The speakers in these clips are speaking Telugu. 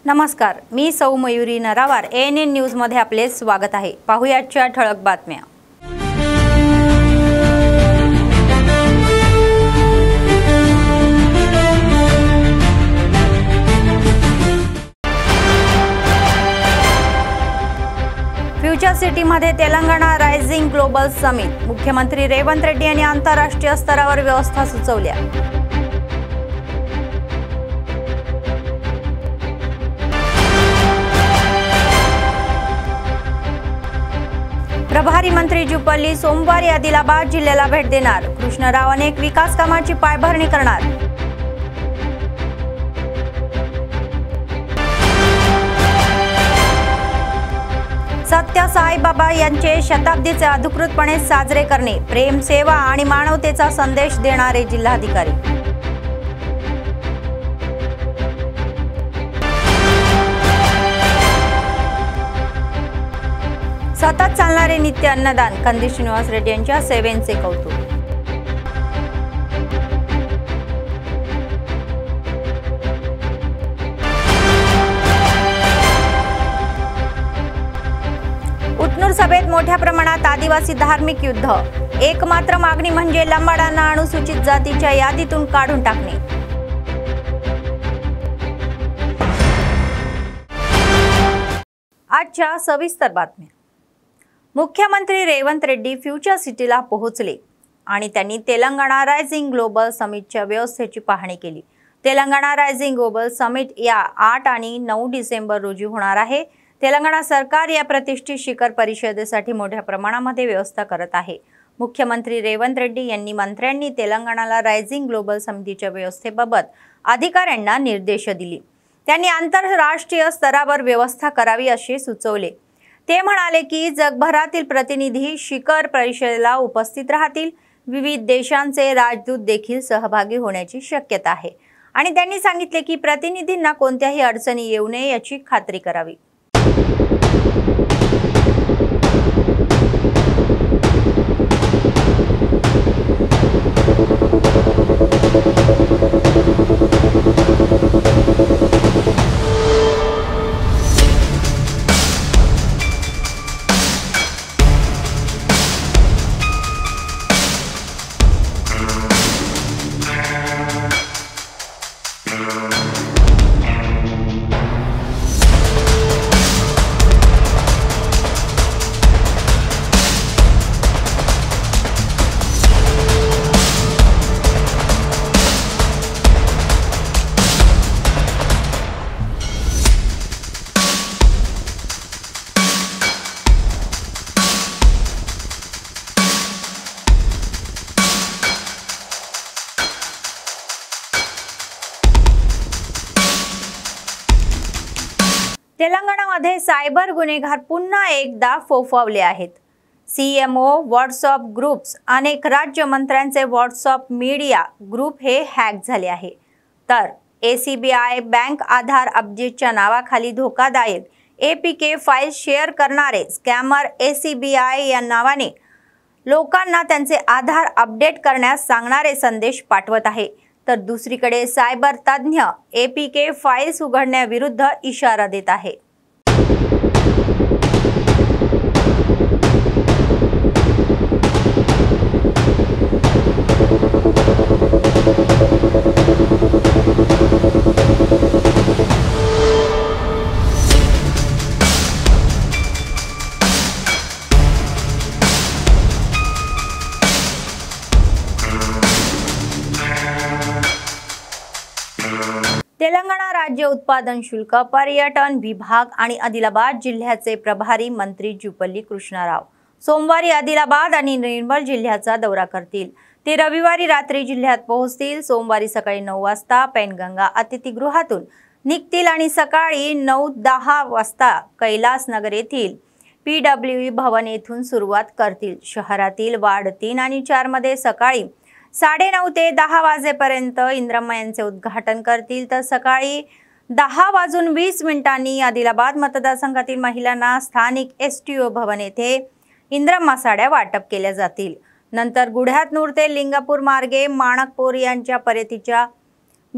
नमस्कार, मी सौ मयुरी नरावार ANN न्यूज मध्ये आपले स्वागत आहे। पाहुयाच्या ठळक बातम्या। फ्युचर सिटी मध्ये तेलंगणा रायझिंग ग्लोबल समिट। मुख्यमंत्री रेवंत रेड्डी यांनी आंतरराष्ट्रीय स्तरावर व्यवस्था सुचवल्या। प्रभारी मंत्री जुपल्ली सोमवारी आदिलाबाद जिल्ह्याला भेट देणार। कृष्णराव अनेक विकास कामांची पायाभरणी करणार। सत्य साई बाबा यांचे शताब्दीचे अधिकृतपणे साजरे करणे। प्रेम, सेवा आणि मानवतेचा संदेश देणारे जिल्हाधिकारी। सतत चालणारे नित्य अन्नदान। कंदी श्रीनिवास रेड्डी यांच्या सेवेचे कौतुक। उटनूर सभेत मोठ्या प्रमाणात आदिवासी धार्मिक युद्ध। एकमात्र मागणी म्हणजे लंबाडांना अनुसूचित जातीच्या यादीतून काढून टाकणे। आजच्या सविस्तर बातम्या। मुख्यमंत्री रेवंत रेड्डी फ्युचर सिटीला पोहोचले आणि त्यांनी तेलंगणा रायझिंग ग्लोबल समिटच्या व्यवस्थेची पाहणी केली। तेलंगणा रायझिंग ग्लोबल समिट या 8 आणि 9 डिसेंबर रोजी होणार आहे। तेलंगणा सरकार या प्रतिष्ठित शिखर परिषदेसाठी मोठ्या प्रमाणामध्ये व्यवस्था करत आहे। मुख्यमंत्री रेवंत रेड्डी यांनी मंत्र्यांनी तेलंगणाला रायझिंग ग्लोबल समितीच्या व्यवस्थेबाबत अधिकाऱ्यांना निर्देश दिले। त्यांनी आंतरराष्ट्रीय स्तरावर व्यवस्था करावी असे सुचवले। ते म्हणाले की जगभरातील प्रतिनिधी शिखर परिषदेला उपस्थित राहतील। विविध देशांचे राजदूत देखील सहभागी होण्याची शक्यता आहे आणि त्यांनी सांगितले की प्रतिनिधींना कोणत्याही अडचणी येऊ नये याची खात्री करावी। तेलंगणामध्ये सायबर गुन्हेगार पुन्हा एकदा फोफावले आहेत। CMO व्हॉट्सअप ग्रुप्स अनेक राज्यमंत्र्यांचे व्हॉट्सअप मीडिया ग्रुप हे हॅक झाले आहे। तर ACBI बँक आधार अपडेटच्या नावाखाली धोकादायक APK फाईल शेअर करणारे स्कॅमर ACBI या नावाने लोकांना त्यांचे आधार अपडेट करण्यास सांगणारे संदेश पाठवत आहे। तर दुसरीकडे सायबर तज्ञ APK फाइल्स उघडण्याविरुद्ध इशारा देत आहे। तेलंगणा राज्य उत्पादन शुल्क पर्यटन विभाग आणि आदिलाबाद जिल्ह्याचे प्रभारी मंत्री जुपल्ली कृष्णराव सोमवारी आदिलाबाद आणि निर्मल जिल्ह्याचा दौरा करतील। ते रविवारी रात्री जिल्ह्यात पोहोचतील। सोमवारी सकाळी 9 वाजता पेनगंगा अतिथीगृहातून निघतील आणि सकाळी 9-10 वाजता कैलास नगर येथील PWE भवन येथून सुरुवात करतील। शहरातील वार्ड 3 आणि 4 मध्ये सकाळी 9:30 ते 10 वाजेपर्यंत इंद्रम्मा यांचे उद्घाटन करतील। तर सकाळी 10:20 आदिलाबाद मतदारसंघातील महिलांना स्थानिक STO भवन येथे इंद्रम्मा साड्या वाटप केल्या जातील। नंतर गुढ्यातनूर ते लिंगापूर मार्गे माणकपूर यांच्या पर्यतीच्या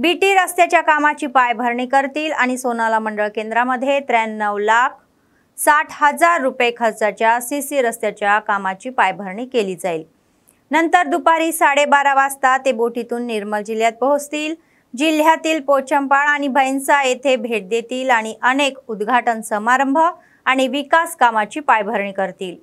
बीटी रस्त्याच्या कामाची पायाभरणी करतील आणि सोनाला मंडळ केंद्रामध्ये 93,60,000 रुपये खर्चाच्या सीसी रस्त्याच्या कामाची पायाभरणी केली जाईल। नंतर दुपारी 12:30 वाजता ते बोटीतून निर्मल जिल्ह्यात पोहोचतील। जिल्ह्यातील पोचंपाळ आणि भैंसा येथे भेट देतील आणि अनेक उद्घाटन समारंभ आणि विकास कामाची पायाभरणी करतील।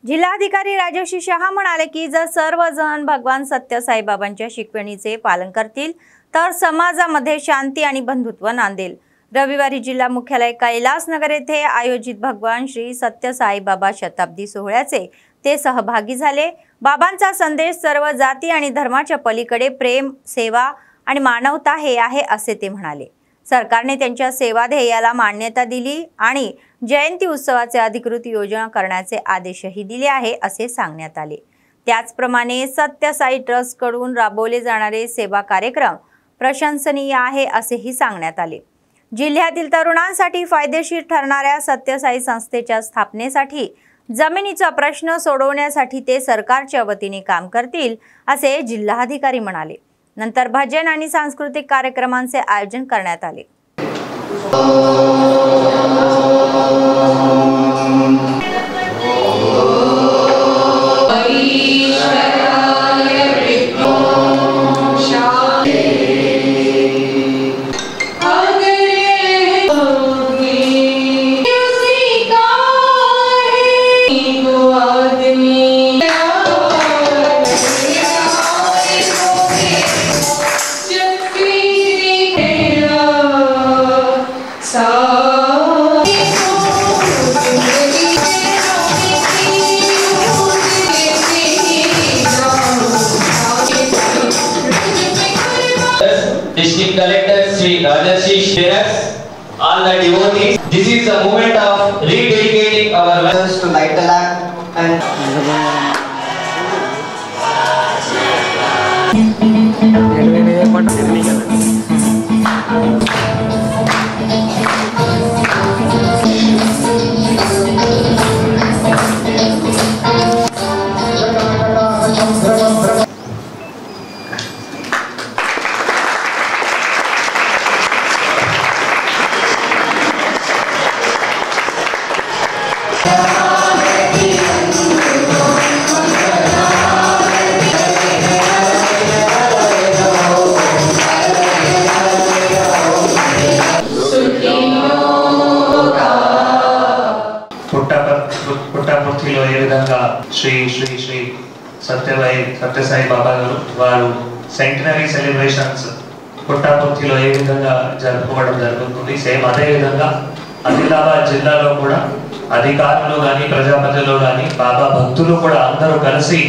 जिल्हाधिकारी राजश्री शहा म्हणाले की जर सर्वजण भगवान सत्य साईबाबांच्या शिकवणीचे पालन करतील तर समाजामध्ये शांती आणि बंधुत्व नांदेल। रविवारी जिल्हा मुख्यालय कैलासनगर येथे आयोजित भगवान श्री सत्य साईबाबा शताब्दी सोहळ्याचे ते सहभागी झाले। बाबांचा संदेश सर्व जाती आणि धर्माच्या पलीकडे प्रेम, सेवा आणि मानवता हे आहे असे ते म्हणाले। सरकारने त्यांच्या सेवा ध्येयाला मान्यता दिली आणि जयंती उत्सवाचे अधिकृत योजना करण्याचे आदेशही दिले आहे असे सांगण्यात आले। त्याचप्रमाणे सत्य साई ट्रस्ट कडून राबवले जाणारे सेवा कार्यक्रम प्रशंसनीय आहे असेही सांगण्यात आले। जिल्ह्यातील तरुणांसाठी फायदेशीर ठरणाऱ्या सत्य साई संस्थेच्या स्थापनेसाठी जमिनीचा प्रश्न सोडवण्यासाठी ते सरकारच्या वतीने काम करतील असे जिल्हाधिकारी म्हणाले। नंतर भजन आणि सांस्कृतिक कार्यक्रमांचे आयोजन करण्यात आले। District Collector Sri Rajashri shares all the devotees. This is the moment of rededicating our lives to light the lamp and పుట్టపర్తిలో ఏ విధంగా శ్రీ శ్రీ శ్రీ సత్యసాయి బాబా గారు వారు సెంటనరీ సెలబ్రేషన్స్ పుట్టపర్తిలో ఏ విధంగా జరుపుకోవడం జరుగుతుంది, సేమ్ అదే విధంగా ఆదిలాబాద్ జిల్లాలో కూడా అధికారులు కానీ ప్రజాప్రతినిధులు కానీ బాబా భక్తులు కూడా అందరూ కలిసి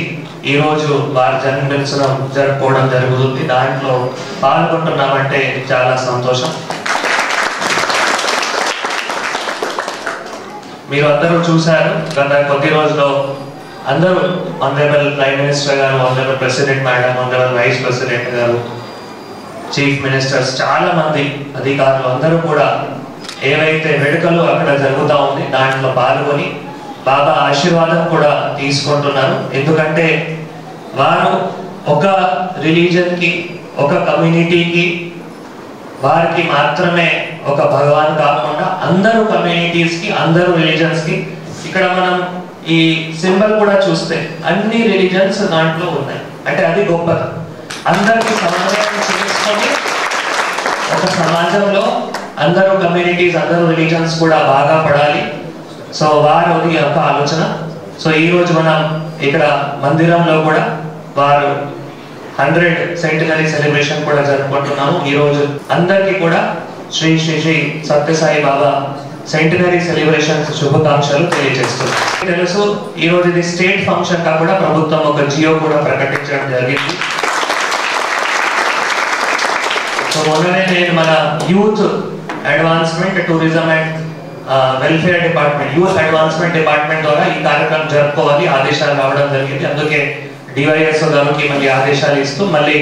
ఈ రోజు వారి జన్మదినం జరుపుకోవడం జరుగుతుంది। దాంట్లో పాల్గొంటున్నామంటే చాలా సంతోషం। మీరు అందరూ చూశారు గత కొద్ది రోజుల్లో అందరూ ఆనరబుల్ ప్రైమ్ మినిస్టర్ గారు, honourable president madam, honourable vice president గారు, చీఫ్ మినిస్టర్స్, చాలా మంది అధికారులు అందరూ కూడా ఏవైతే వేడుకలు అక్కడ జరుగుతూ ఉంది దాంట్లో పాల్గొని బాబా ఆశీర్వాదం కూడా తీసుకుంటున్నారు। ఎందుకంటే వారు ఒక రిలీజన్ కి, ఒక కమ్యూనిటీకి, వారికి మాత్రమే ఒక భగవాన్ కాకుండా అందరూ కమ్యూనిటీస్ కి, అందరూ రిలీజన్స్ కి, ఇక్కడ మనం ఈ సింబల్ కూడా చూస్తే అన్ని రిలీజన్స్ దాంట్లో ఉన్నాయి, అంటే అది గొప్పది। అందరికీ సమన్వయం చేసుకొని ఒక సమాజంలో అందరూ కమ్యూనిటీస్ అందరూ రిలీజన్స్ కూడా బాగా పడాలి. సో వారు యొక్క ఆలోచన. సో ఈ రోజు మనం ఇక్కడ మందిరంలో కూడా వారు 100 సెంటినరీ సెలబ్రేషన్ కూడా జరుపుకుంటున్నాము. ఈ రోజు అందరికీ కూడా శ్రీ శ్రీ శ్రీ సత్యసాయి బాబా సెంటినరీ సెలబ్రేషన్స్ శుభాకాంక్షలు తెలియజేస్తున్నాం. తెలుసు ఈ రోజు ఇది స్టేట్ ఫంక్షన్ గా కూడా ప్రభుత్వం ఒక జియో కూడా ప్రకటించడం జరిగింది. సో మొన్ననే నేను మన youth advancement tourism and welfare department youth advancement department ద్వారా ఈ కార్యక్రమం జరుపుకోవాలి ఆదేశాలు రావడం జరిగింది. అందుకే డివైఎస్ఓ గారికి మళ్ళీ ఆదేశాలు ఇస్తూ మళ్ళీ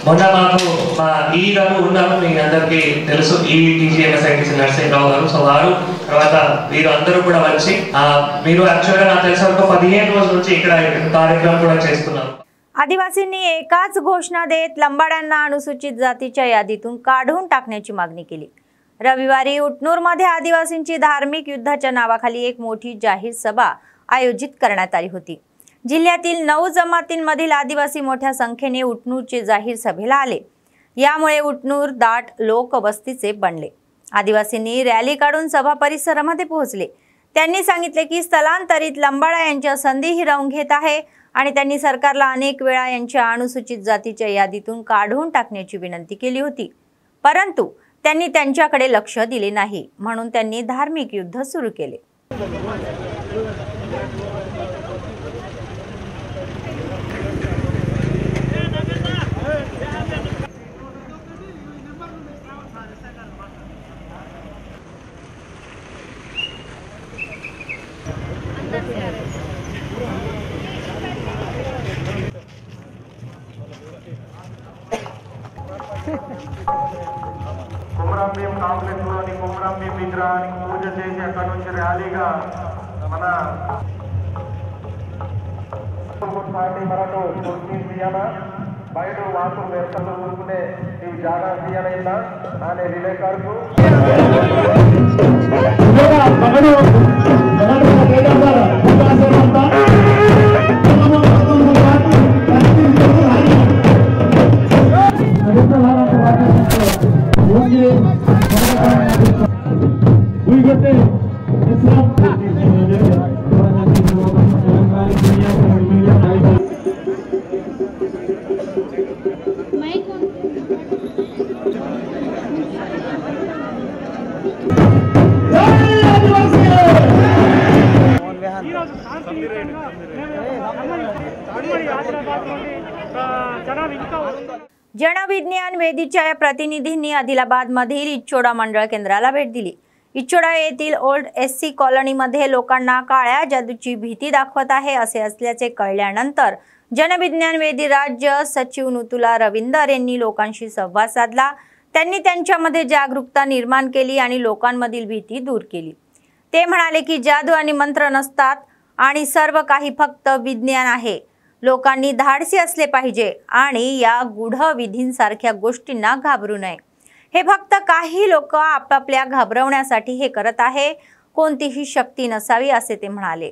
మొన్న మాకు మా ఈ గారు ఉన్నారు, మీ అందరికీ తెలుసు, ఈ టీజీఎంఎస్ఐటీసీ నరసింహరావు గారు. సో వారు తర్వాత వీరు అందరూ కూడా వచ్చి మీరు యాక్చువల్గా నాకు తెలిసిన వరకు 15 రోజుల నుంచి ఇక్కడ कार्यक्रम కూడా చేస్తున్నారు. आदिवासींनी एकाच घोषणा देत लंबाड्यांना अनुसूचित जातीच्या यादीतून काढून टाकण्याची मागणी केली. रविवारी उटनूरमध्ये आदिवासींची धार्मिक युद्धाच्या नावाखाली एक मोठी जाहीर सभा आयोजित करण्यात आली होती. जिल्ह्यातील 9 जमातींमधील आदिवासी मोठ्या संख्येने उटनूरचे जाहीर सभेला आले. यामुळे उटनूर दाट लोकवस्तीचे बनले. आदिवासींनी रॅली काढून सभा परिसरामध्ये पोहोचले. त्यांनी सांगितले की स्थलांतरित लंबाडा यांच्या संधी हिरावून घेत आहे आणि त्यांनी सरकारला अनेक वेळा यांच्या अनुसूचित जातीच्या यादीतून काढून टाकण्याची विनंती केली होती, परंतु त्यांनी त्यांच्याकडे लक्ष दिले नाही, म्हणून त्यांनी धार्मिक युद्ध सुरू केले. కుమరంభీం కాంప్లెక్స్లోని కుమరంభీం విగ్రహానికి పూజ చేసి అక్కడ నుంచి ర్యాలీగా మన పార్టీ మనకు కుర్చీ తీయాలా బయట వాసు వ్యవస్థలు ఊరుకునే ఇవి జాగా తీయాలైందా అనే విలేకరుకు जनविज्ञान वेदीच्या या प्रतिनिधींनी आदिलाबादमधील इच्छोडा मंडळ केंद्राला भेट दिली. इच्छोडा येथील ओल्ड एससी कॉलनीमध्ये लोकांना काळ्या जादूची भीती दाखवत आहे असे असल्याचे कळल्यानंतर जनविज्ञान वेदी राज्य सचिव नुतुला रविंदर यांनी लोकांशी संवाद साधला. त्यांनी त्यांच्यामध्ये जागरूकता निर्माण केली आणि लोकांमधील भीती दूर केली. ते म्हणाले की जादू आणि मंत्र नसतात आणि सर्व काही फक्त विज्ञान आहे. लोकांनी धाडसी असले पाहिजे आणि या गूढ विधींसारख्या गोष्टींना घाबरू नये. हे फक्त काही लोक आपापल्या घाबरवण्यासाठी हे करत आहे. कोणतीही शक्ती नसावी असे ते म्हणाले.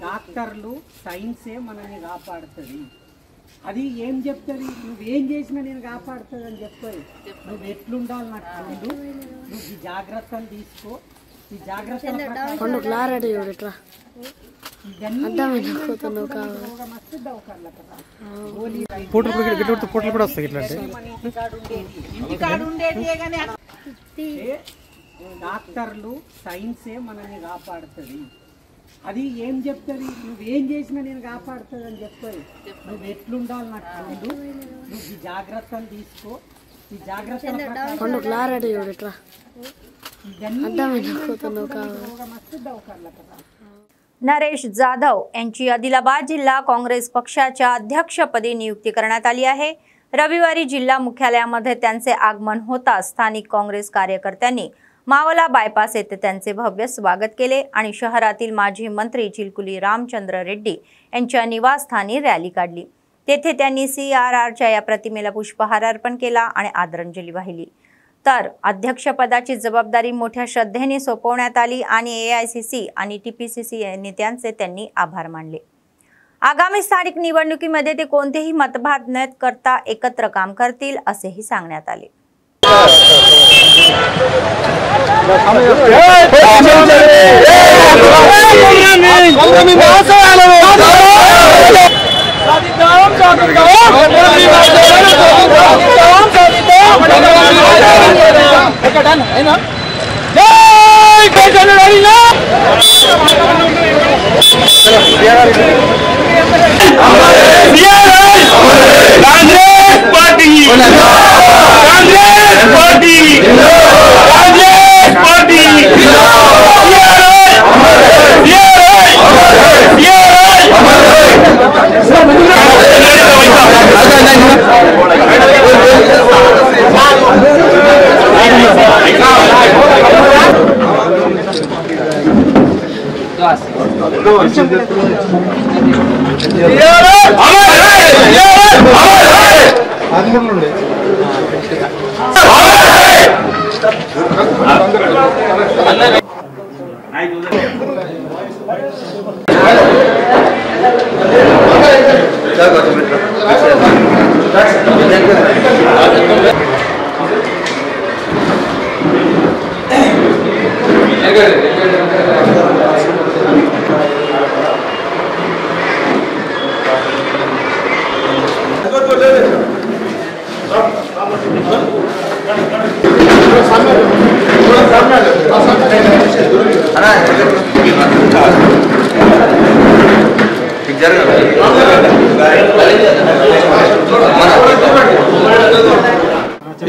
డాక్టర్లు సైన్సే మనల్ని కాపాడుతుంది. అది ఏం చెప్తుంది, నువ్వేం చేసినా నేను కాపాడుతుంది అని చెప్తుంది. నువ్వు ఎట్లుండాలి నాకు నువ్వు ఈ జాగ్రత్తలు తీసుకో. ఈ జాగ్రత్తలు డాక్టర్లు సైన్సే మనల్ని కాపాడుతుంది. అది ఏం చెప్తుంది, నువ్వేం చేసినా నేను కాపాడుతుంది అని చెప్తుంది. నువ్వు ఎట్లుండాలి నాకు నువ్వు ఈ జాగ్రత్తలు తీసుకో. ఈ జాగ్రత్తలు नरेश जाधव यांची आदिलाबाद जिल्हा काँग्रेस पक्षाच्या अध्यक्षपदी नियुक्ती करण्यात आली आहे. रविवारी जिल्हा मुख्यालयामध्ये त्यांचे आगमन होताच स्थानिक काँग्रेस कार्यकर्त्यांनी मावला बायपास येथे त्यांचे भव्य स्वागत केले आणि शहरातील माजी मंत्री चिलकुली रामचंद्र रेड्डी यांच्या निवासस्थानी रॅली काढली. तेथे त्यांनी CRRच्या या प्रतिमेला पुष्पहार अर्पण केला आणि आदरांजली वाहिली। तर अध्यक्षपदाची जबाबदारी मोठ्या श्रद्धेने सोपवण्यात आली आणि AICC आणि TPCC नेत्यांचे त्यांनी आभार मानले। आगामी स्थानिक निवडणुकीमध्ये ते कोणतेही मतभेद न करता एकत्र काम करतील असेही सांगण्यात आले।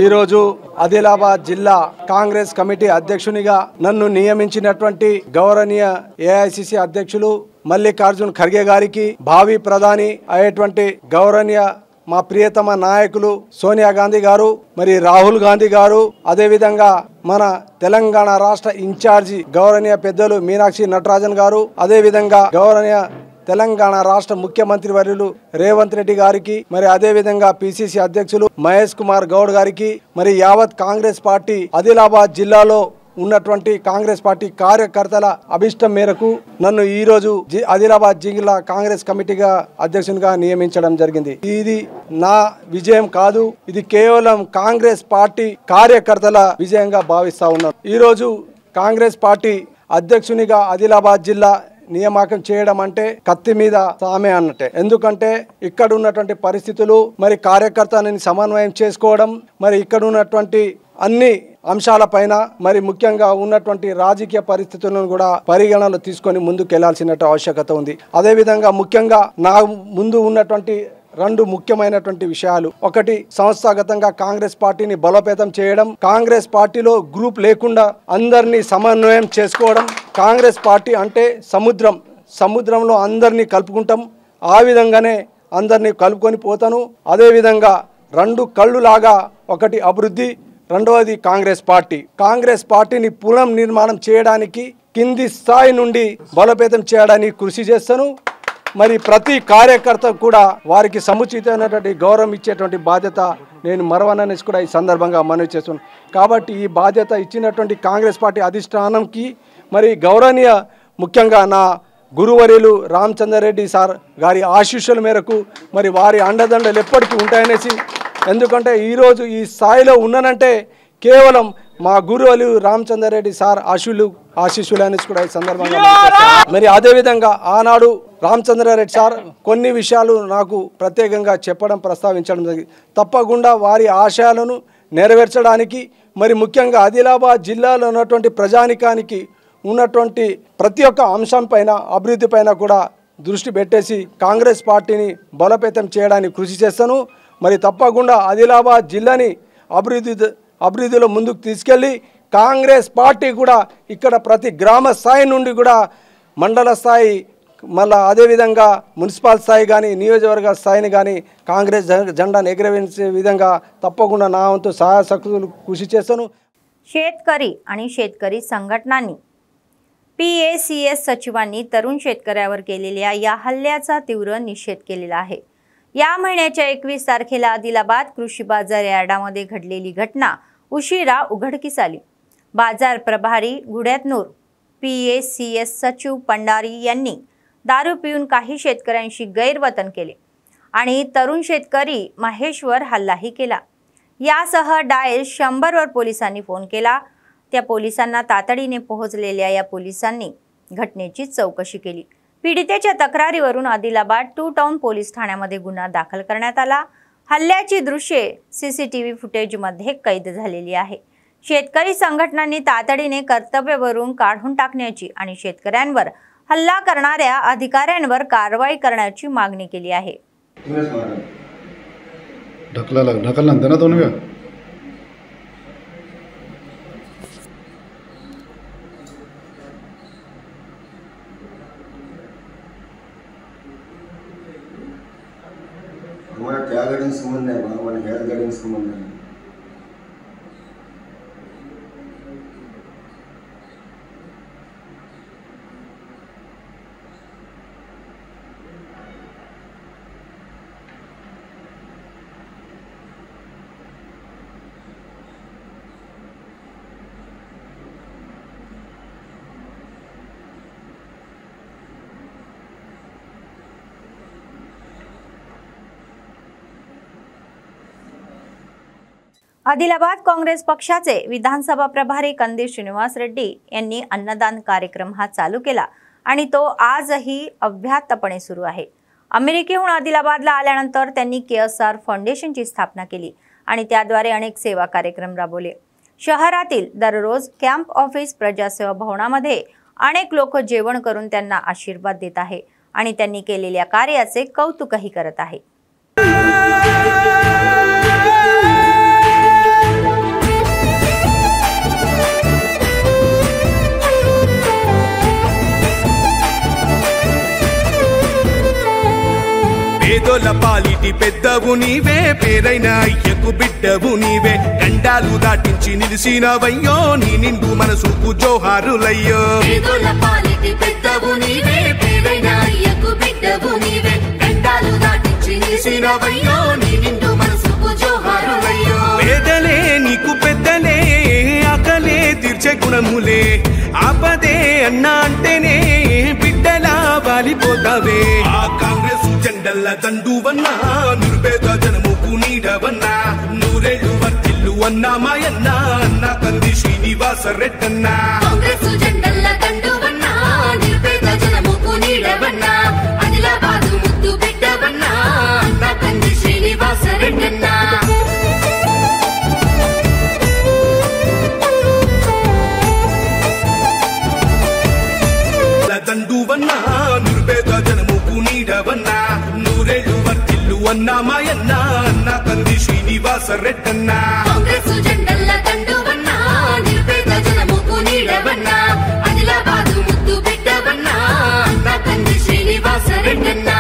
ఈరోజు ఆదిలాబాద్ జిల్లా కాంగ్రెస్ కమిటీ అధ్యక్షునిగా నన్ను నియమించినటువంటి గౌరవనీయ AICC అధ్యక్షులు మల్లికార్జున్ ఖర్గే గారికి, భావి ప్రధాని అయ్యేటువంటి గౌరవనీయ మా ప్రియతమ నాయకులు సోనియా గాంధీ గారు, మరి రాహుల్ గాంధీ గారు, అదే విధంగా మన తెలంగాణ రాష్ట్ర ఇన్ఛార్జి గౌరవనీయ పెద్దలు మీనాక్షి నటరాజన్ గారు, అదే విధంగా గౌరవనీయ తెలంగాణ రాష్ట్ర ముఖ్యమంత్రి వర్యులు రేవంత్ రెడ్డి గారికి, మరి అదే విధంగా PCC అధ్యక్షులు మహేష్ కుమార్ గౌడ్ గారికి, మరి యావత్ కాంగ్రెస్ పార్టీ ఆదిలాబాద్ జిల్లాలో ఉన్నటువంటి కాంగ్రెస్ పార్టీ కార్యకర్తల అభిష్టం మేరకు నన్ను ఈ రోజు ఆదిలాబాద్ జిల్లా కాంగ్రెస్ కమిటీగా అధ్యక్షునిగా నియమించడం జరిగింది। ఇది నా విజయం కాదు, ఇది కేవలం కాంగ్రెస్ పార్టీ కార్యకర్తల విజయంగా భావిస్తా ఉన్నాను। ఈ రోజు కాంగ్రెస్ పార్టీ అధ్యక్షునిగా ఆదిలాబాద్ జిల్లా నియామకం చేయడం అంటే కత్తి మీద సామే అన్నట్టే। ఎందుకంటే ఇక్కడ ఉన్నటువంటి పరిస్థితులు, మరి కార్యకర్తలని సమన్వయం చేసుకోవడం, మరి ఇక్కడ ఉన్నటువంటి అన్ని అంశాలపైన, మరి ముఖ్యంగా ఉన్నటువంటి రాజకీయ పరిస్థితులను కూడా పరిగణనలో తీసుకొని ముందుకు వెళ్లాల్సిన ఆవశ్యకత ఉంది। అదే విధంగా ముఖ్యంగా నా ముందు ఉన్నటువంటి రెండు ముఖ్యమైనటువంటి విషయాలు, ఒకటి సంస్థాగతంగా కాంగ్రెస్ పార్టీని బలోపేతం చేయడం, కాంగ్రెస్ పార్టీలో గ్రూప్ లేకుండా అందరినీ సమన్వయం చేసుకోవడం। కాంగ్రెస్ పార్టీ అంటే సముద్రంలో అందరినీ కలుపుకుంటాం, ఆ విధంగానే అందరినీ కలుపుకొని పోతాను। అదే విధంగా రెండు కళ్ళు లాగా, ఒకటి అభివృద్ధి, రెండవది కాంగ్రెస్ పార్టీని పునః నిర్మాణం చేయడానికి కింది స్థాయి నుండి బలోపేతం చేయడానికి కృషి చేస్తాను। మరి ప్రతి కార్యకర్త కూడా వారికి సముచితమైనటువంటి గౌరవం ఇచ్చేటువంటి బాధ్యత నేను మరవననేసి కూడా ఈ సందర్భంగా మనవి చేస్తున్నాను। కాబట్టి ఈ బాధ్యత ఇచ్చినటువంటి కాంగ్రెస్ పార్టీ అధిష్టానంకి, మరి గౌరవనీయ ముఖ్యంగా నా గురువర్యులు రామచంద్రారెడ్డి సార్ గారి ఆశీస్సుల మేరకు, మరి వారి అండదండలు ఎప్పటికీ ఉంటాయనేసి, ఎందుకంటే ఈరోజు ఈ స్థాయిలో ఉన్నానంటే కేవలం మా గురువులు రామచంద్రారెడ్డి సార్ ఆశీస్సులు అనేసి కూడా ఈ సందర్భంగా మరి అదేవిధంగా ఆనాడు రామచంద్రారెడ్డి సార్ కొన్ని విషయాలు నాకు ప్రత్యేకంగా ప్రస్తావించడం జరిగింది। తప్పకుండా వారి ఆశయాలను నెరవేర్చడానికి, మరి ముఖ్యంగా ఆదిలాబాద్ జిల్లాలో ఉన్నటువంటి ప్రజానికానికి ఉన్నటువంటి ప్రతి ఒక్క అంశం పైన, అభివృద్ధి పైన కూడా దృష్టి పెట్టేసి కాంగ్రెస్ పార్టీని బలోపేతం చేయడానికి కృషి చేస్తాను। మరి తప్పకుండా ఆదిలాబాద్ జిల్లాని అభివృద్ధిలో ముందుకు తీసుకెళ్ళి కాంగ్రెస్ పార్టీ కూడా ఇక్కడ ప్రతి గ్రామ స్థాయి నుండి కూడా మండల స్థాయి, మళ్ళీ అదేవిధంగా మున్సిపల్ స్థాయి కానీ, నియోజకవర్గ స్థాయిని కానీ కాంగ్రెస్ జెండాను ఎగరవేసే విధంగా తప్పకుండా నా వంతు సహాయ శక్తులు కృషి చేస్తాను। शेतकरी आणि शेतकरी संघटनांनी PACS सचिवांनी तरुण शेतकऱ्यावर केलेल्या या हल्ल्याचा तीव्र निषेध केलेला आहे। या महिन्याच्या 21 तारखेला आदिलाबाद कृषी बाजार यार्डामध्ये घडलेली घटना उशिरा उघडकीस आली. बाजार प्रभारी गुड्यातनूर PACS सचिव पंडारी यांनी दारू पिऊन काही शेतकऱ्यांशी गैरवर्तन केले आणि तरुण शेतकरी महेशवर हल्लाही केला. यासह डायल 100 वर पोलिसांनी फोन केला. त्या पोलिसांना तातडीने पोहोचलेल्या या पोलिसांनी घटनेची चौकशी केली. पीडितेच्या तक्रारीवरून आदिलाबाद 2 टाउन पोलीस ठाण्यामध्ये गुन्हा दाखल करण्यात आला. हल्ल्याची दृश्ये CCTV फुटेजमध्ये कैद झालेली आहे. शेतकरी संघटनांनी तातडीने कर्तव्यावरून काढून टाकण्याची आणि शेतकऱ्यांवर हल्ला करणाऱ्या अधिकाऱ्यांवर कारवाई करण्याची मागणी केली आहे. ढकलला दोन वेळा हमारा क्या गाड़ी संबंध है, हमारे गैर गाड़ी संबंध है. आदिलाबाद काँग्रेस पक्षाचे विधानसभा प्रभारी कंदी श्रीनिवास रेड्डी यांनी अन्नदान कार्यक्रम हा चालू केला आणि तो आजही अव्याहतपणे सुरू आहे. अमेरिकेहून आदिलाबादला आल्यानंतर त्यांनी KSR फाउंडेशनची स्थापना केली आणि त्याद्वारे अनेक सेवा कार्यक्रम राबवले. शहरातील दररोज कॅम्प ऑफिस प्रजासेवा भवनामध्ये अनेक लोक जेवण करून त्यांना आशीर्वाद देत आहे आणि त्यांनी केलेल्या कार्याचे कौतुकही करत आहे. పేదోల పాలిటి పెద్దవు నీవే, పేరైన అయ్యకు బిడ్డవు నీవే, గండాలు దాటించి నిలిసినవయ్యో, నీ నిండు మనసుకు జోహారులయ్యో. పేదోల పాలిటి పెద్దవు నీవే, పేరైన అయ్యకు బిడ్డవు నీవే, గండాలు దాటించి నిలిసినవయ్యో, నీ నిండు మనసుకు జోహారులయ్యో. పేదలే నీకు పెద్దలే, ఆకలే తీర్చే గుణములే, ఆపదే అన్న అంటేనే బిడ్డలా వాలిపోతావే. ఆ కాంగ్రెస్ జెండల్ల దండువన్నా, నిర్భేద జనముకు నీడవన్నా, నూరేళ్లు వర్తిల్లు అన్నా మాయన్న, అన్న కంది శ్రీనివాస రెడ్డన్నా. కాంగ్రెస్ జెండల్ల దండువన్నా, నిర్భేద జనముకు నీడవన్నా, ఆదిలాబాదు ముద్దు బిడ్డవన్నా, అన్న కంది శ్రీనివాస రెడ్డన్నా. దండువన్నా, నిర్భేద జనముకు నీడవన్నా, నూరేళ్లు వర్తిల్లు అన్నా మాయన్న, అన్న కంది శ్రీనివాస రెడ్డన్నా. కాంగ్రెస్ జెండల్ల దండువన్నా, నిర్భేద జనముకు నీడవన్నా, ఆదిలాబాదు ముద్దు బిడ్డవన్నా, అన్న కంది శ్రీనివాస రెడ్డన్నా.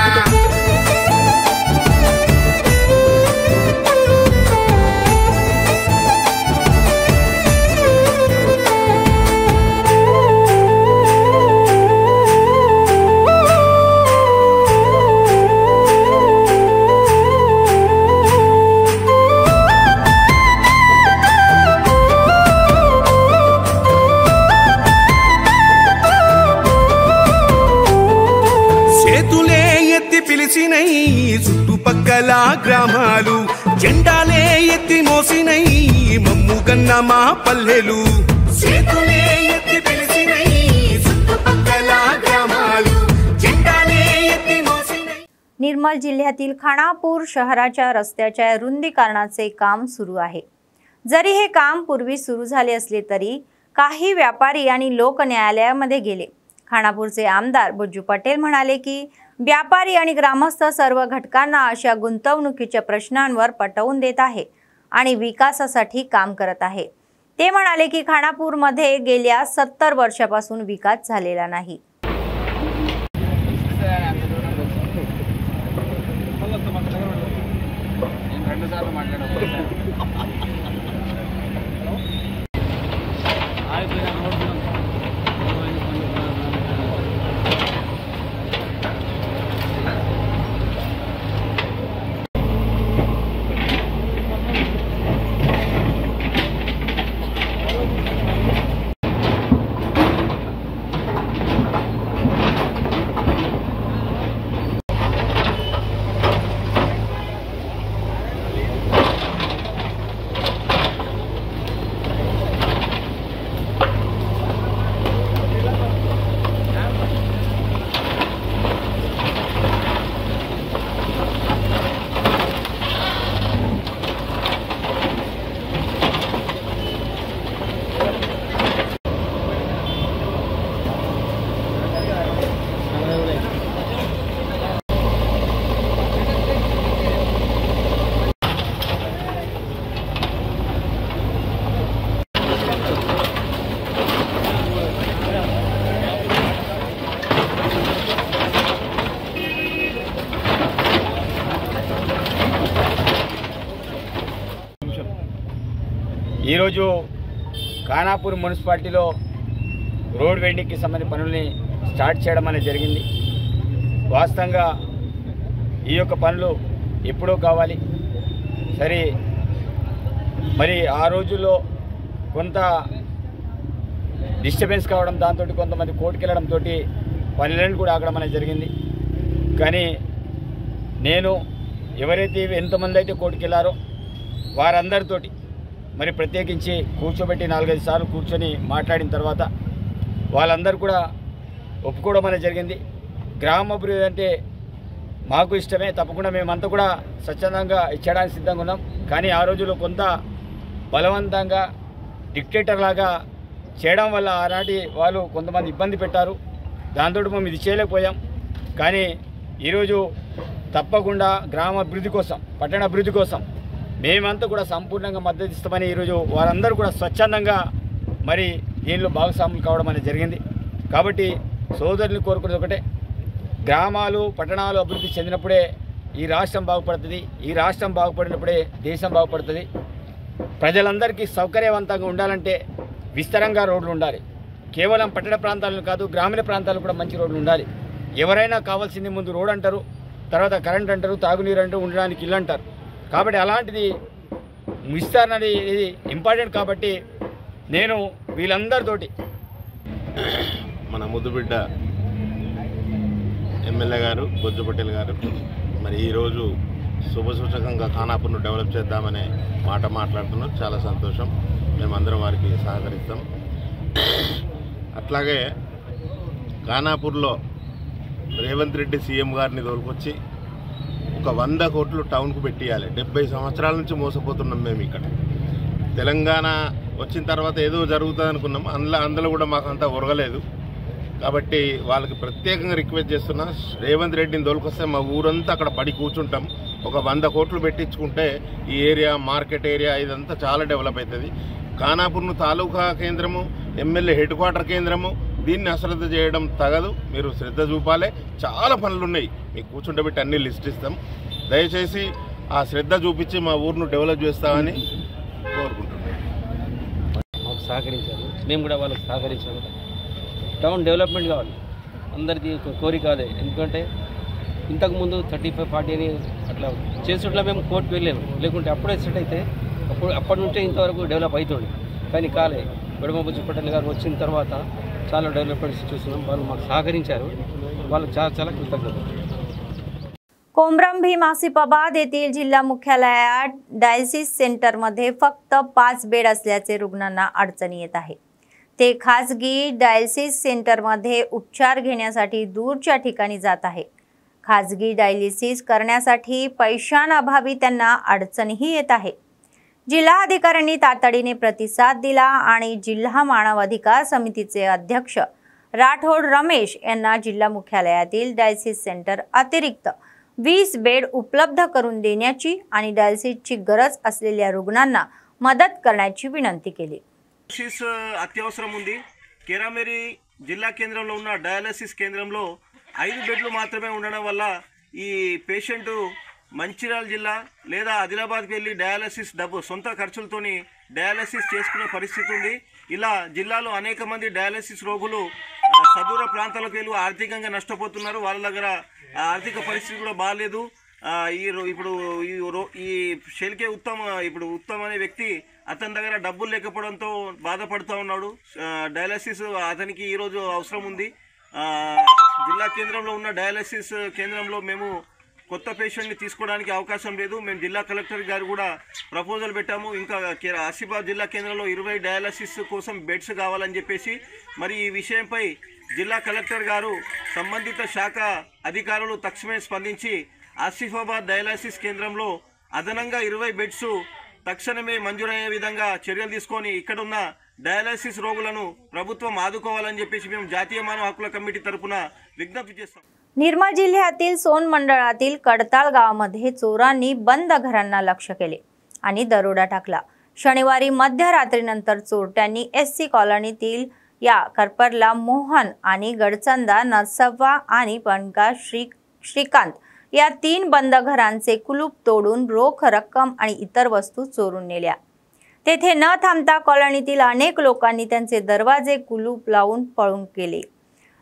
చుట్టుపక్కల గ్రామాలు జెండాలే ఎత్తి మోసినై, మమ్ము కన్న మా పల్లెలు చేతులే ఎత్తి పిలిచినై, చుట్టుపక్కల గ్రామాలు జెండాలే ఎత్తి మోసినై. निर्मल जिल्ह्यातील खानापूर शहराच्या रस्त्याच्या रुंदीकरणाचे काम सुरू आहे. जरी हे काम पूर्वी सुरू झाले असले तरी काही व्यापारी आणि लोक न्यायालयामध्ये गेले. खानापूरचे आमदार बुज्जू पटेल म्हणाले की व्यापारी आणि ग्रामस्थ सर्व घटकांना अशा गुंतवणुकीच्या प्रश्नांवर पटवून देत आहे आणि विकासासाठी काम करत आहे. ते म्हणाले की खानापूरमध्ये गेल्या 70 वर्षापासून विकास झालेला नाही. ఈరోజు ఖానాపూర్ మున్సిపాలిటీలో రోడ్ వెండింగ్కి సంబంధించిన పనుల్ని స్టార్ట్ చేయడం అనేది జరిగింది. వాస్తవంగా ఈ యొక్క పనులు ఎప్పుడూ కావాలి. సరే, మరి ఆ రోజుల్లో కొంత డిస్టర్బెన్స్ కావడం, దాంతో కొంతమంది కోర్టుకు వెళ్ళడంతో పనులను కూడా ఆగడం అనేది జరిగింది. కానీ నేను ఎవరైతే ఎంతమంది అయితే కోర్టుకు వెళ్ళారో వారందరితోటి మరి ప్రత్యేకించి కూర్చోబెట్టి 4-5 సార్లు కూర్చొని మాట్లాడిన తర్వాత వాళ్ళందరూ కూడా ఒప్పుకోవడం అనేది జరిగింది. గ్రామాభివృద్ధి అంటే మాకు ఇష్టమే, తప్పకుండా మేమంతా కూడా స్వచ్ఛందంగా ఇచ్చడానికి సిద్ధంగా ఉన్నాం. కానీ ఆ రోజుల్లో కొంత బలవంతంగా డిక్టేటర్ లాగా చేయడం వల్ల ఆనాటి వాళ్ళు కొంతమంది ఇబ్బంది పెట్టారు. దాంతో మేము ఇది చేయలేకపోయాం. కానీ ఈరోజు తప్పకుండా గ్రామ అభివృద్ధి కోసం, పట్టణ అభివృద్ధి కోసం మేమంతా కూడా సంపూర్ణంగా మద్దతు ఇస్తామని ఈరోజు వారందరూ కూడా స్వచ్ఛందంగా మరి దీనిలో భాగస్వాములు కావడం అనేది జరిగింది. కాబట్టి సోదరుని కోరుకునేది ఒకటే, గ్రామాలు పట్టణాలు అభివృద్ధి చెందినప్పుడే ఈ రాష్ట్రం బాగుపడుతుంది. ఈ రాష్ట్రం బాగుపడినప్పుడే దేశం బాగుపడుతుంది. ప్రజలందరికీ సౌకర్యవంతంగా ఉండాలంటే విస్తరంగా రోడ్లు ఉండాలి. కేవలం పట్టణ ప్రాంతాలను కాదు, గ్రామీణ ప్రాంతాలు కూడా మంచి రోడ్లు ఉండాలి. ఎవరైనా కావాల్సింది ముందు రోడ్ అంటారు, తర్వాత కరెంట్ అంటారు, తాగునీరు అంటారు, ఉండడానికి ఇల్లు అంటారు. కాబట్టి అలాంటిది విస్తరణ ఇది ఇంపార్టెంట్. కాబట్టి నేను వీళ్ళందరితోటి మన ముద్దుబిడ్డ ఎమ్మెల్యే గారు బొజ్జు పటేల్ గారు మరి ఈరోజు శుభసూచకంగా ఖానాపూర్ను డెవలప్ చేద్దామనే మాట మాట్లాడుతున్నారు. చాలా సంతోషం. మేమందరం వారికి సహకరిస్తాం. అట్లాగే ఖానాపూర్లో రేవంత్ రెడ్డి సీఎం గారిని తోలుకొచ్చి ఒక 100 కోట్లు టౌన్కు పెట్టియాలి. 70 సంవత్సరాల నుంచి మోసపోతున్నాం మేము. ఇక్కడ తెలంగాణ వచ్చిన తర్వాత ఏదో జరుగుతుంది అనుకున్నాం. అందులో కూడా మాకు అంతా ఒరగలేదు. కాబట్టి వాళ్ళకి ప్రత్యేకంగా రిక్వెస్ట్ చేస్తున్నా, రేవంత్ రెడ్డిని తోలుకొస్తే మా ఊరంతా అక్కడ పడి కూర్చుంటాం. ఒక 100 కోట్లు పెట్టించుకుంటే ఈ ఏరియా, మార్కెట్ ఏరియా ఇదంతా చాలా డెవలప్ అవుతుంది. ఖానాపూర్ను తాలూకా కేంద్రము, ఎమ్మెల్యే హెడ్ క్వార్టర్ కేంద్రము, దీన్ని అశ్రద్ధ చేయడం తగదు. మీరు శ్రద్ధ చూపాలి. చాలా పనులు ఉన్నాయి, మీకు కూర్చుంటబెట్టి అన్ని లిస్ట్ ఇస్తాం. దయచేసి ఆ శ్రద్ధ చూపించి మా ఊరును డెవలప్ చేస్తామని కోరుకుంటున్నాం. మాకు సహకరించారు, మేము కూడా వాళ్ళకి సహకరించాము. టౌన్ డెవలప్మెంట్ కావాలి, అందరికీ కోరిక అదే. ఎందుకంటే ఇంతకుముందు 35-40 అని అట్లా చేసేట్లా మేము కోర్టుకు వెళ్ళాము. లేకుంటే అప్పుడే సెట్ అయితే అప్పటి నుంచే ఇంతవరకు డెవలప్ అవుతుంది. కానీ కాలే. బొజ్జు పటేల్ గారు వచ్చిన తర్వాత చాలా డెవలప్మెంట్స్ చూస్తున్నాం. వాళ్ళు మాకు సహకరించారు, వాళ్ళకి చాలా చాలా కృతజ్ఞతలు. कोमरम भीम आसिफाबाद येथील जिल्हा मुख्यालयात डायलिसिस सेंटरमध्ये फक्त 5 बेड असल्याचे रुग्णांना अडचणी येत आहे. ते खासगी डायलिसिस सेंटरमध्ये उपचार घेण्यासाठी दूरच्या ठिकाणी जात आहे. खासगी डायलिसिस करण्यासाठी पैशांअभावी त्यांना अडचणही येत आहे. जिल्हा अधिकाऱ्यांनी तातडीने प्रतिसाद दिला आणि जिल्हा मानव अधिकार समितीचे अध्यक्ष राठोड रमेश यांना जिल्हा मुख्यालयातील डायलिसिस सेंटर अतिरिक्त 20 बेड उपलब्ध करून देण्याची आणि डायलिसिसची गरज असलेल्या रुग्णांना मदत करण्याची विनंती केली. అత్యవసరం ఉంది. కేరామేరి జిల్లా కేంద్రంలో ఉన్న డయాలసిస్ కేంద్రంలో 5 బెడ్లు మాత్రమే ఉండడం వల్ల ఈ పేషెంట్ మంచిర్యాల జిల్లా లేదా ఆదిలాబాద్కి వెళ్ళి డయాలసిస్ సొంత ఖర్చులతోని డయాలసిస్ చేసుకునే పరిస్థితి ఉంది. ఇలా జిల్లాలో అనేక మంది డయాలసిస్ రోగులు సదూర ప్రాంతాలకు వెళ్ళి ఆర్థికంగా నష్టపోతున్నారు. వాళ్ళ దగ్గర ఆర్థిక పరిస్థితి కూడా బాగాలేదు. ఈ షెల్కే ఉత్తమ్ అనే వ్యక్తి అతని దగ్గర డబ్బులు లేకపోవడంతో బాధపడుతూ ఉన్నాడు. డయాలసిస్ అతనికి ఈరోజు అవసరం ఉంది. జిల్లా కేంద్రంలో ఉన్న డయాలసిస్ కేంద్రంలో మేము కొత్త పేషెంట్ని తీసుకోవడానికి అవకాశం లేదు. మేము జిల్లా కలెక్టర్ గారు కూడా ప్రపోజల్ పెట్టాము. ఇంకా ఆసిఫాబాద్ జిల్లా కేంద్రంలో 20 డయాలసిస్ కోసం బెడ్స్ కావాలని చెప్పేసి. మరి ఈ విషయంపై జిల్లా కలెక్టర్ గారు సంబంధిత శాఖ అధికారులు తక్షణమే స్పందించి ఆసిఫాబాద్ డయాలసిస్ కేంద్రంలో అదనంగా 20 బెడ్స్ తక్షణమే మంజూరయ్యే విధంగా చర్యలు తీసుకొని ఇక్కడున్న డయాలసిస్ रोगुలను ప్రభుత్వం ఆదుకోవాలని చెప్పేసి మేము జాతీయ మానవ హక్కుల కమిటీ తరపున विज्ञप्ति చేస్తాం. निर्मळ जिल्ह्यातील सोन मंडळातील कडताळ गावामध्ये चोरांनी बंद घरांना लक्ष केले आणि दरोडा टाकला. शनिवारी मध्यरात्रीनंतर चोरट्यांनी एससी कॉलनीतील या करपरला मोहन आणि गडचंदा नरसव्वा आणि बनका श्रीकांत या 3 बंद घरांचे कुलूप तोडून रोख रक्कम आणि इतर वस्तू चोरून नेल्या. तेथे न थांबता कॉलनीतील अनेक लोकांनी त्यांचे दरवाजे कुलूप लावून पळून गेले।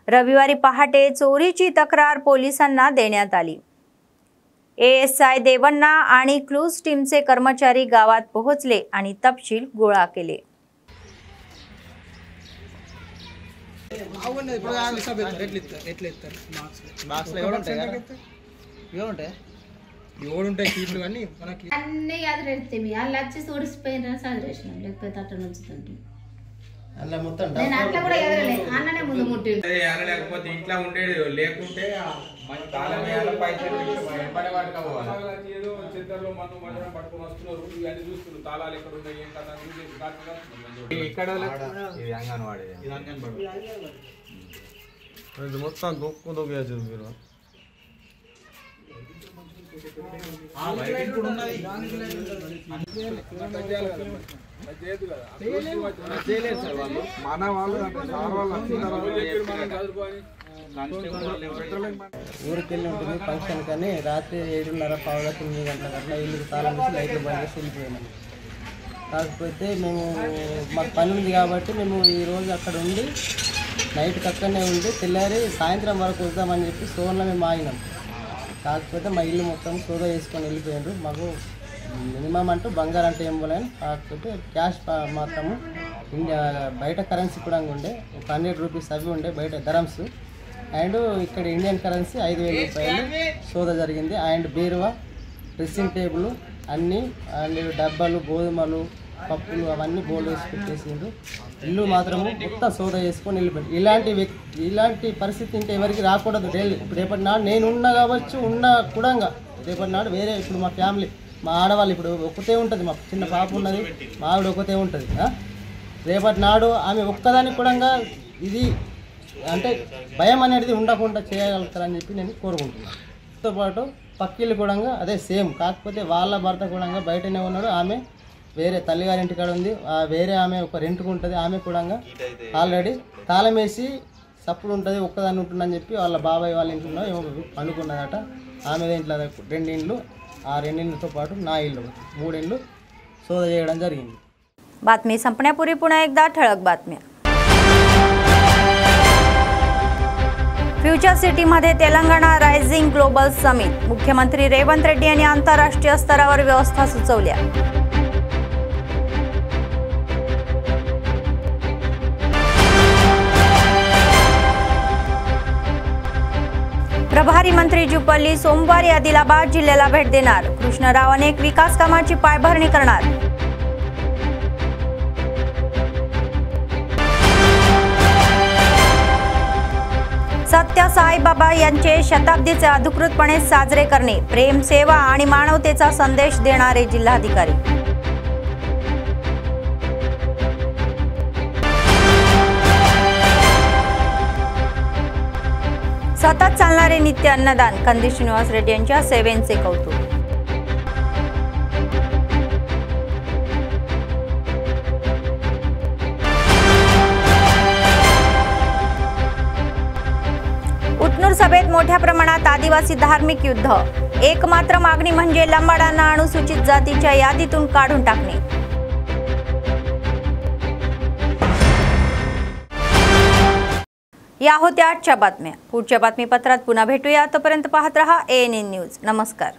रविवारी पहाटे चोरीची तक्रार पोलिसांना देण्यात आली। एएसआय देवण्णा आणि क्लूज टीमचे कर्मचारी गावात पोहोचले आणि तपशील गोळा केले। అన్నీ యాదరెడితే వాళ్ళు వచ్చి చూడిసిపోయిన సాదరేసిన లేకపోతే అట్లా నుంచుతుంటే నేను అట్లా కూడా ఎదరలే అన్ననే ముందు ముట్టి లేకపోతే ఇంట్లో ఉండేది లేకుంటే చిత్తర్లో మనం పట్టుకొని వస్తున్నారు ఇవన్నీ చూస్తున్నారు తాళాలు ఎక్కడ ఉన్నాయి ఏం కదా ఇక్కడ అంగన్వాడి మొత్తం దొక్కేది మీరు మన వాళ్ళు ఊరికి వెళ్ళి ఉంటుంది ఫంక్షన్ కానీ రాత్రి 7:30 పావుల 9 గంటల అట్లా ఇల్లు తాళం వేసి లైట్లు బంద్ చేసి వెళ్ళిపోయినాము। కాకపోతే మేము మాకు పని ఉంది కాబట్టి మేము ఈరోజు అక్కడ ఉండి నైట్కి అక్కడనే ఉండి తెల్లారి సాయంత్రం వరకు వద్దామని చెప్పి సోన్లో మేము ఆగినాం। కాకపోతే మా ఇల్లు మొత్తం సోదా చేసుకొని వెళ్ళిపోయారు। మాకు మినిమం అంటూ బంగారం అంటే ఏం పోలేని, కాకపోతే క్యాష్ మాత్రము ఇండియా బయట కరెన్సీ కూడా ఉండే 100 రూపీస్ అవి ఉండే బయట ధరమ్స్, అండ్ ఇక్కడ ఇండియన్ కరెన్సీ 5,000 రూపాయలు సోదా జరిగింది। అండ్ బీరువా, డ్రెస్సింగ్ టేబుల్ అన్నీ, అండ్ డబ్బాలు, గోధుమలు, పప్పులు అవన్నీ బోల్ వేసి పెట్టేసిండ్రు। ఇల్లు మాత్రము మొత్తం సోదా చేసుకొని వెళ్ళిపోయింది। ఇలాంటి పరిస్థితి ఇంకా ఎవరికి రాకూడదు। ఇప్పుడు రేపటి నాడు నేను ఉన్నా కావచ్చు, ఉన్నా కూడా రేపటి నాడు వేరే ఇప్పుడు మా ఫ్యామిలీ మా ఆడవాళ్ళు ఇప్పుడు ఒకటే ఉంటుంది, మా చిన్న పాప ఉన్నది, మా ఆవిడ ఒకటే ఉంటుంది। రేపటి నాడు ఆమె ఒక్కదానికి కూడా ఇది అంటే భయం అనేది ఉండకుండా చేయగలుగుతారని చెప్పి నేను కోరుకుంటున్నాను। తో పాటు పక్కిళ్ళు కూడా అదే సేమ్, కాకపోతే వాళ్ళ భర్త కూడా బయటనే ఉన్నాడు, ఆమె వేరే తల్లిగారింటి కాడ ఉంది, వేరే ఆమె ఒక రెంట్కు ఉంటుంది, ఆమె కూడా ఆల్రెడీ తాళం వేసి సప్పుడు ఉంటుంది ఒక్కదాన్ని ఉంటుందని చెప్పి వాళ్ళ బాబాయ్ వాళ్ళ ఇంట్లో ఏమో అనుకున్నదట। ఆమె ఇంట్లో 2 ఇండ్లు, ఆ 2 ఇండ్లతో పాటు నా ఇల్లు 3 ఇండ్లు शोध చేయడం జరిగింది। बातमी संपण्यापूर्वी पुन्हा एकदा ठळक बातम्या। फ्युचर सिटीमध्ये तेलंगणा रायझिंग ग्लोबल समिट, मुख्यमंत्री रेवंत रेड्डी यांनी आंतरराष्ट्रीय स्तरावर व्यवस्था सुचवल्या। प्रभारी मंत्री जुपल्ली सोमवारी आदिलाबाद जिल्ह्याला भेट देणार। कृष्णराव अनेक विकास कामांची पायाभरणी करणार। सत्य साईबाबा यांचे शताब्दीचे अधिकृतपणे साजरे करणे, प्रेम, सेवा आणि मानवतेचा संदेश देणारे जिल्हाधिकारी। सतत चालणारे नित्य अन्नदान, कंदी श्रीनिवास रेड्डी यांच्या सेवेचे कौतुक। उत्नूर सभेत मोठ्या प्रमाणात आदिवासी धार्मिक युद्ध, एकमात्र मागणी म्हणजे लंबाडांना अनुसूचित जातीच्या यादीतून काढून टाकणे। या होत्या आजच्या बातम्या। पुढच्या बातमीपत्रात पुन्हा भेटूया, तोपर्यंत पाहत रहा ANN न्यूज। नमस्कार।